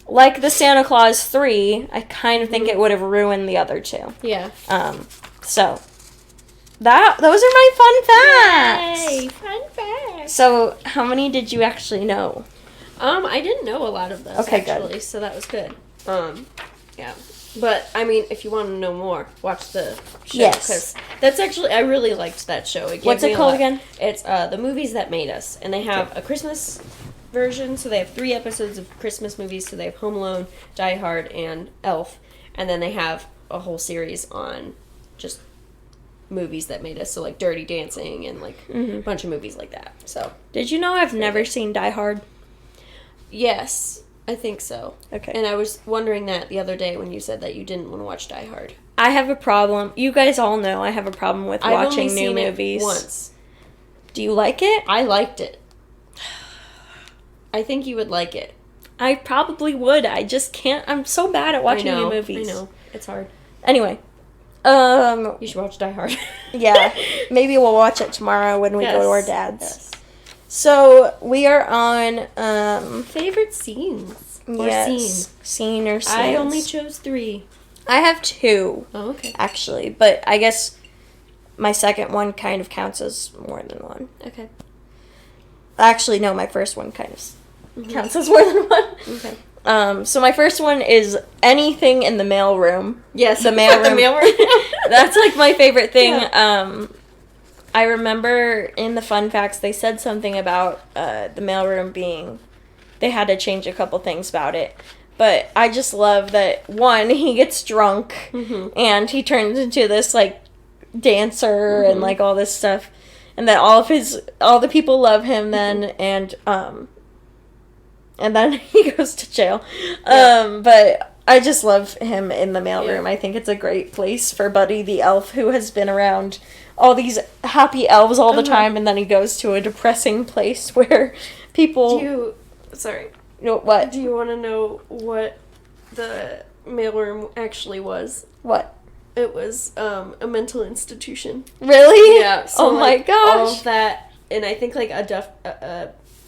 like the Santa Claus 3, I kind of think it would have ruined the other two. Yeah. So, those are my fun facts. Yay, fun facts. So, how many did you actually know? I didn't know a lot of those, Okay, actually, good. so that was good. Yeah. But, I mean, if you want to know more, watch the show. Yes. Because that's actually, I really liked that show. What's it called again? It's The Movies That Made Us. And they have a Christmas version, so they have 3 episodes of Christmas movies. So they have Home Alone, Die Hard, and Elf. And then they have a whole series on just movies that made us. So, like, Dirty Dancing and, like, a bunch of movies like that. So. Did you know I've never seen Die Hard? Yes. I think so. Okay. And I was wondering that the other day when you said that you didn't want to watch Die Hard. I have a problem. You guys all know I have a problem with watching new movies. It once. Do you like it? I liked it. I think you would like it. I probably would. I just can't. I'm so bad at watching new movies. I know. It's hard. Anyway. You should watch Die Hard. Yeah. Maybe we'll watch it tomorrow when we go to our dad's. Yes. So, we are on, favorite scenes. Or yes, scene or scenes. I only chose 3. I have 2. Oh, okay. Actually, but I guess my second one kind of counts as more than one. Okay. Actually, no, my first one kind of counts as more than one. Okay. So my first one is anything in the mailroom. Yes, the mailroom. The mailroom. That's like my favorite thing. Yeah. I remember in the fun facts they said something about the mailroom being, they had to change a couple things about it. But I just love that, one, he gets drunk and he turns into this like dancer and like all this stuff, and that all the people love him then, and then he goes to jail. Yeah. But I just love him in the mailroom. Yeah. I think it's a great place for Buddy the elf, who has been around all these happy elves all the time, and then he goes to a depressing place where people... Sorry. What? Do you want to know what the mailroom actually was? What? It was a mental institution. Really? Yeah. So, oh my gosh. All of that, and I think like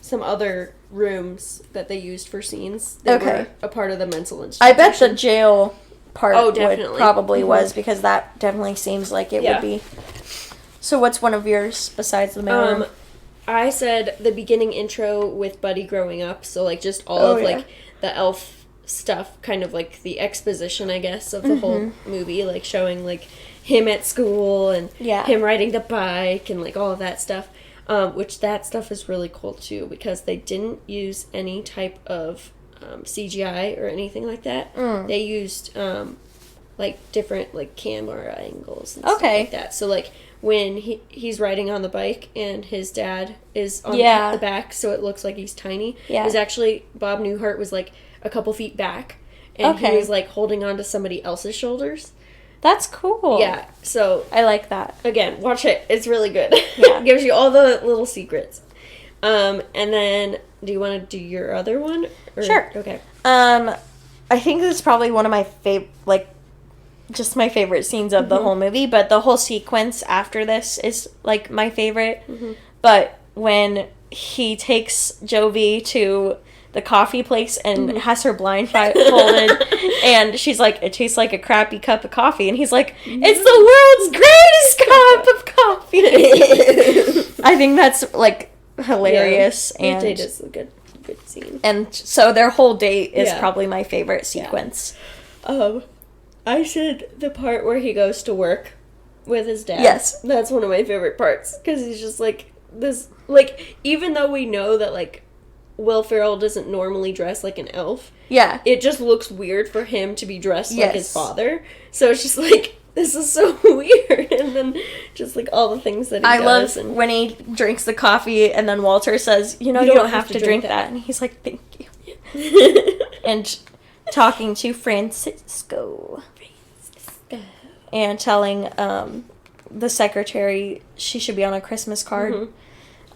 some other rooms that they used for scenes. They were a part of the mental institution. I bet the jail part definitely. probably was, because that definitely seems like it would be. So what's one of yours besides the mailroom? I said the beginning intro with Buddy growing up, so like just all of like the elf stuff, kind of like the exposition, I guess, of the whole movie, like showing like him at school and him riding the bike and like all of that stuff, which that stuff is really cool too, because they didn't use any type of CGI or anything like that. They used like different like camera angles and stuff like that. So like when he's riding on the bike and his dad is on the back, so it looks like he's tiny. Yeah. It was actually, Bob Newhart was like a couple feet back, and he was like holding on to somebody else's shoulders. That's cool. Yeah, so I like that. again, watch it. It's really good. Yeah. It gives you all the little secrets. And then, do you want to do your other one? Or, Sure. Okay. I think this is probably one of my just my favorite scenes of the whole movie, but the whole sequence after this is, like, my favorite. But when he takes Jovi to the coffee place and has her blindfolded, and she's like, it tastes like a crappy cup of coffee, and he's like, it's the world's greatest cup of coffee. I think that's, like, hilarious. Yeah. And Date is a good scene. and so their whole date is Yeah. probably my favorite sequence. I said the part where he goes to work with his dad. Yes. That's one of my favorite parts, because he's just like, this, like, even though we know that, like, Will Ferrell doesn't normally dress like an elf, Yeah. it just looks weird for him to be dressed like his Yes. father. So it's just like, this is so weird. And then just like all the things that he I does. love when he drinks the coffee and then Walter says, you don't have to drink that. And he's like, thank you. And talking to Francisco. And telling the secretary she should be on a Christmas card.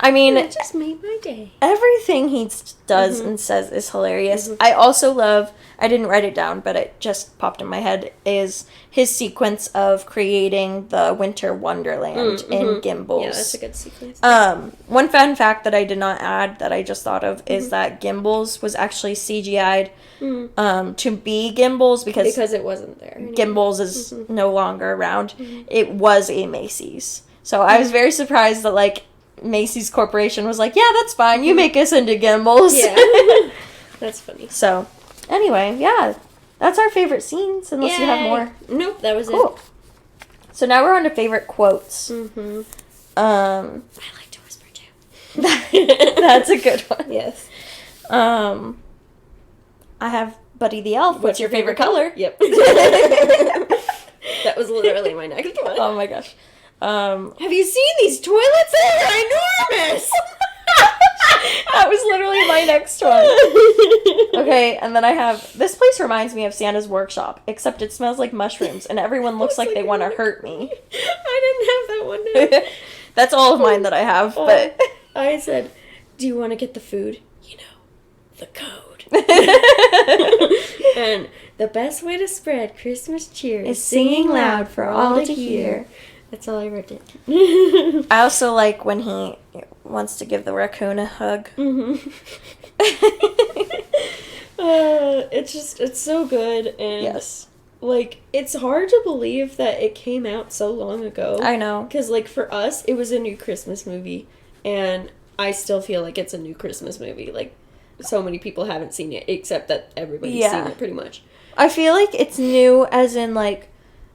I mean, It just made my day. everything he does and says is hilarious. I also love, I didn't write it down, but it just popped in my head, is his sequence of creating the Winter Wonderland in Gimbals. Yeah, that's a good sequence. One fun fact that I did not add that I just thought of is that Gimbals was actually CGI'd to be Gimbals because it wasn't there. Gimbals is no longer around. It was a Macy's. So I was very surprised that, like, Macy's Corporation was like, yeah, that's fine. You make us into Gimbals. Yeah. That's funny. So, anyway, yeah. That's our favorite scenes, unless you have Yay. more. Nope, that was Cool. So now we're on to favorite quotes. it. I like to whisper too. That's a good one. Yes. I have Buddy the Elf. What's your favorite color? Yep. That was literally my next one. Oh my gosh. Have you seen these toilets? They're enormous! That was literally my next one. Okay, and then I have, this place reminds me of Santa's workshop, except it smells like mushrooms, and everyone looks like they want to hurt me. I didn't have that one down. That's all of mine that I have, but... I said, do you want to get the food? You know, the code. And the best way to spread Christmas cheer is singing loud for all to hear. That's all I wrote it. I also like when he wants to give the raccoon a hug. It's so good, and Yes. like, it's hard to believe that it came out so long ago. I know. Because, like, for us, it was a new Christmas movie, and I still feel like it's a new Christmas movie. Like, so many people haven't seen it, except that everybody's seen it, pretty much. I feel like it's new as in, like,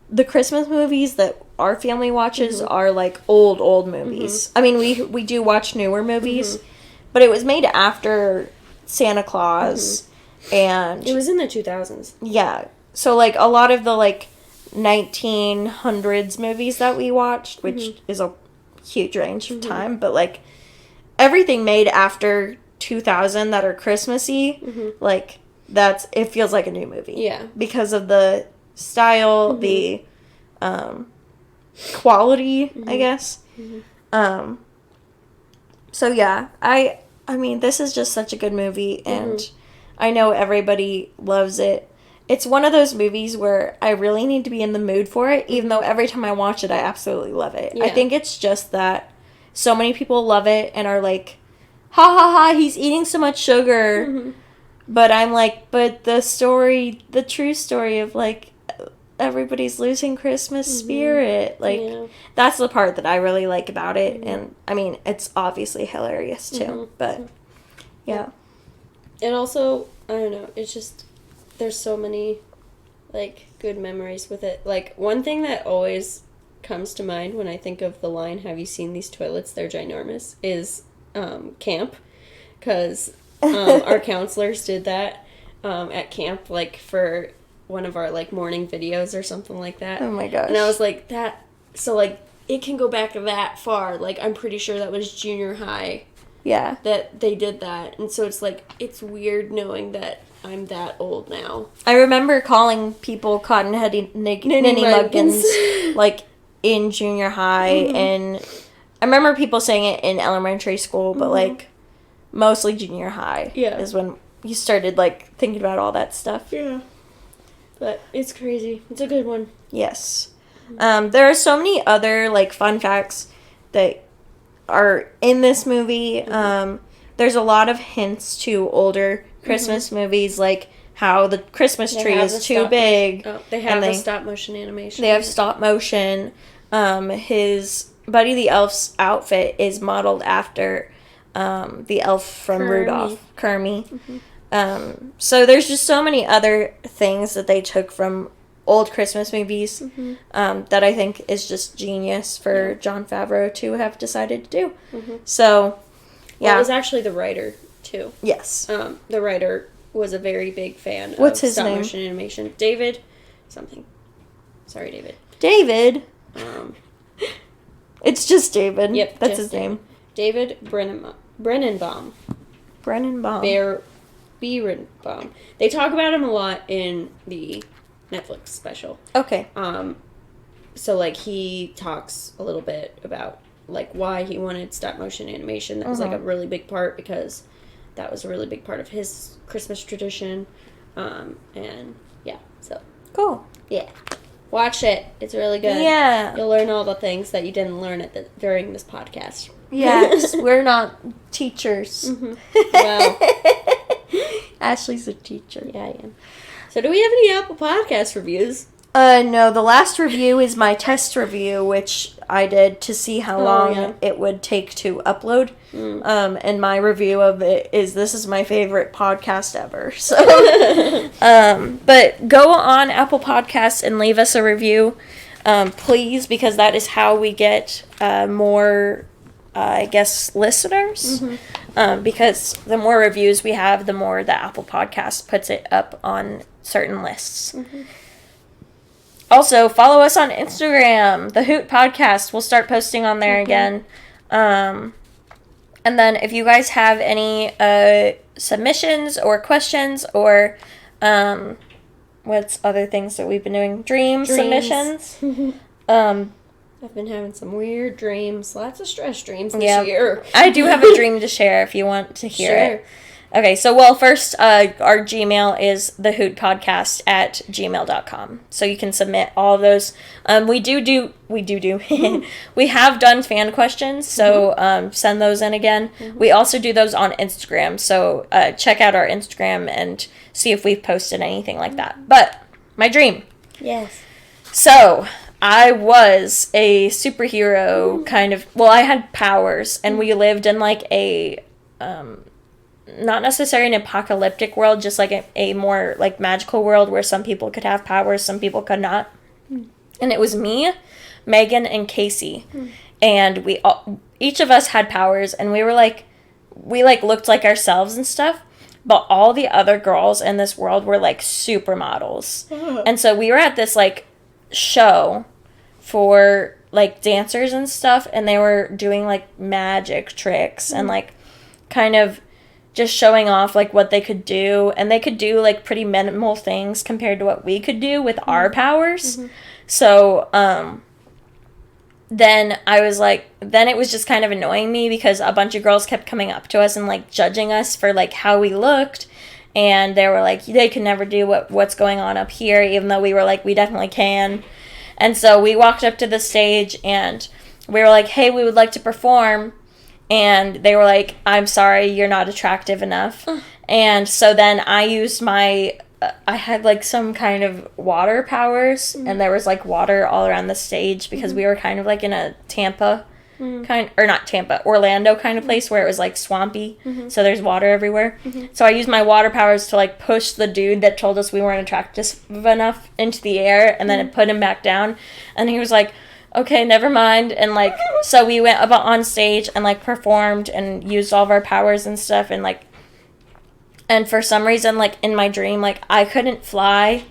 the Christmas movies that our family watches are, like, old movies. I mean, we do watch newer movies, but it was made after Santa Claus, and... It was in the 2000s. Yeah. So, like, a lot of the, like, 1900s movies that we watched, which is a huge range of time, but, like, everything made after 2000 that are Christmassy, like, it feels like a new movie. Yeah. Because of the style, the quality, I guess. So, yeah, I mean, this is just such a good movie, and I know everybody loves it. It's one of those movies where I really need to be in the mood for it, even though every time I watch it, I absolutely love it. Yeah. I think it's just that so many people love it and are like, ha ha ha, he's eating so much sugar. But I'm like, but the true story of, like, everybody's losing Christmas spirit. Like, that's the part that I really like about it. And, I mean, it's obviously hilarious, too. But, yeah. And also, I don't know, it's just, there's so many, like, good memories with it. Like, one thing that always comes to mind when I think of the line, have you seen these toilets, they're ginormous, is camp. Because our counselors did that at camp, like, for one of our, like, morning videos or something like that. Oh my gosh. And I was like, so, like, it can go back that far. Like, I'm pretty sure that was junior high Yeah. that they did that. And so it's, like, it's weird knowing that I'm that old now. I remember calling people cotton-headed ninny muggins, like, in junior high, and I remember people saying it in elementary school, but, like, mostly junior high is when you started, like, thinking about all that stuff. Yeah. But it's crazy. It's a good one. Yes. There are so many other, like, fun facts that are in this movie. There's a lot of hints to older Christmas movies, like how the Christmas tree is too big. They have a stop-motion animation. They have stop motion. His Buddy the Elf's outfit is modeled after the elf from Rudolph, Kermie. So there's just so many other things that they took from old Christmas movies that I think is just genius for Jon Favreau to have decided to do. So, yeah. Well, it was actually the writer, too. Yes. The writer was a very big fan What's of his name? stop-motion animation. David something. Sorry, David. David? It's just David. Yep. That's his name. David Brennenbaum. Brennenbaum. Berenbaum. They talk about him a lot in the Netflix special. Okay. So, like, he talks a little bit about, like, why he wanted stop-motion animation. That was, like, a really big part because that was a really big part of his Christmas tradition. And, yeah, so. Cool. Yeah. Watch it. It's really good. Yeah. You'll learn all the things that you didn't learn during this podcast. Yes, we're not teachers. Well, Ashley's a teacher. yeah, I am. So, do we have any Apple Podcast reviews? No, the last review is my test review, which I did to see how long it would take to upload. And my review of it is, this is my favorite podcast ever. So, but go on Apple Podcasts and leave us a review, please, because that is how we get more, I guess, listeners. Because the more reviews we have, the more the Apple Podcast puts it up on certain lists. Also, follow us on Instagram, the Hoot Podcast. We'll start posting on there again. And then if you guys have any submissions or questions or what's other things that we've been doing? Dreams. Submissions. I've been having some weird dreams. Lots of stress dreams this year. I do have a dream to share if you want to hear it. Okay, so, well, first, our Gmail is thehootpodcast@gmail.com. So you can submit all of those. We have done fan questions, so send those in again. We also do those on Instagram, so check out our Instagram and see if we've posted anything like that. But, my dream. Yes. So, I was a superhero kind of, well, I had powers, and we lived in, like, a, not necessarily an apocalyptic world, just like a more like magical world where some people could have powers, some people could not. And it was me, Megan, and Casey. And we all, each of us had powers, and we looked like ourselves and stuff. But all the other girls in this world were like supermodels. And so we were at this like show for like dancers and stuff, and they were doing like magic tricks and like kind of just showing off, like, what they could do. And they could do, like, pretty minimal things compared to what we could do with our powers. So, then I was, like, then it was just kind of annoying me because a bunch of girls kept coming up to us and, like, judging us for, like, how we looked. And they were, like, they could never do what's going on up here, even though we were, like, we definitely can. And so we walked up to the stage and we were, like, hey, we would like to perform. And they were like, I'm sorry, you're not attractive enough. And so then I used I had like some kind of water powers, and there was like water all around the stage because we were kind of like in a Orlando kind of place where it was like swampy. So there's water everywhere. So I used my water powers to like push the dude that told us we weren't attractive enough into the air, and then it put him back down. And he was like, okay, never mind. And, like, so we went up on stage and, like, performed and used all of our powers and stuff. And, like, and for some reason, like, in my dream, like, I couldn't fly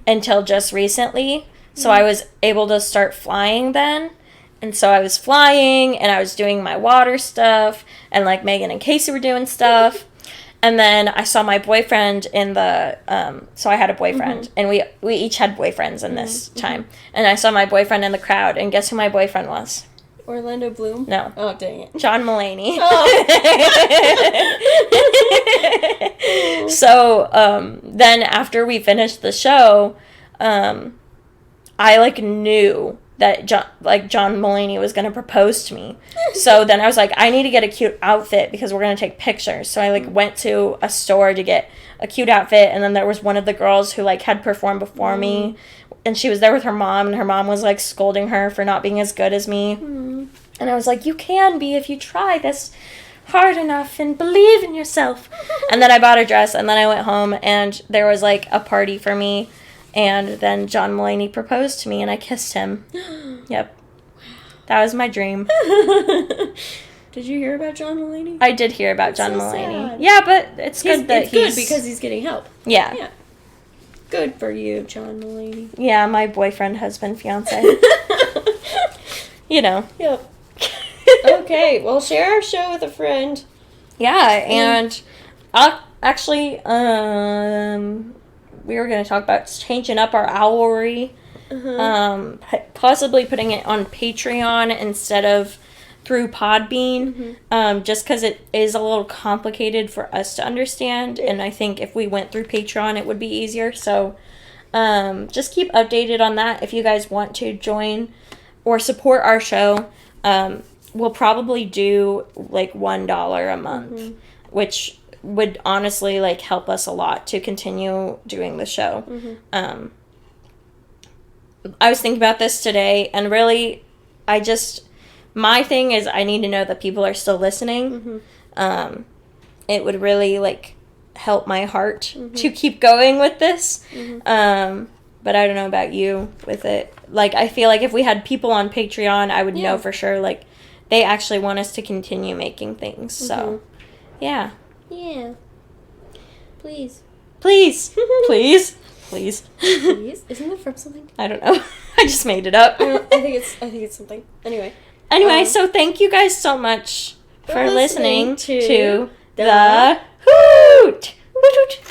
until just recently. So I was able to start flying then. And so I was flying and I was doing my water stuff. And, like, Megan and Casey were doing stuff. And then I saw my boyfriend in the, so I had a boyfriend, and we each had boyfriends in this time. And I saw my boyfriend in the crowd, and guess who my boyfriend was? Orlando Bloom? No. Oh, dang it. John Mulaney. Oh. So, then after we finished the show, I, knew that John Mulaney was going to propose to me. So then I was like, I need to get a cute outfit because we're going to take pictures. So I, went to a store to get a cute outfit, and then there was one of the girls who, had performed before me, and she was there with her mom, and her mom was, scolding her for not being as good as me. And I was like, you can be if you try this hard enough and believe in yourself. And then I bought a dress, and then I went home, and there was, a party for me. And then John Mulaney proposed to me, and I kissed him. Yep. That was my dream. Did you hear about John Mulaney? I did hear about John Mulaney. Sad. Yeah, but it's good that it's good because he's getting help. Yeah. Yeah. Good for you, John Mulaney. Yeah, my boyfriend, husband, fiance. You know. Yep. Okay, well, share our show with a friend. Yeah, and I'll actually, we were going to talk about changing up our owlery. Possibly putting it on Patreon instead of through Podbean, just because it is a little complicated for us to understand, and I think if we went through Patreon it would be easier. So just keep updated on that if you guys want to join or support our show. We'll probably do $1 a month, which would honestly help us a lot to continue doing the show. I was thinking about this today, and really my thing is I need to know that people are still listening. It would really help my heart to keep going with this. But I don't know about you with it. I feel if we had people on Patreon, I would know for sure they actually want us to continue making things. So yeah. Yeah. Please. Please. Please. Please. Please? Isn't that from something? I don't know. I just made it up. I think it's something. Anyway, so thank you guys so much for listening to the Hoot. Hoot.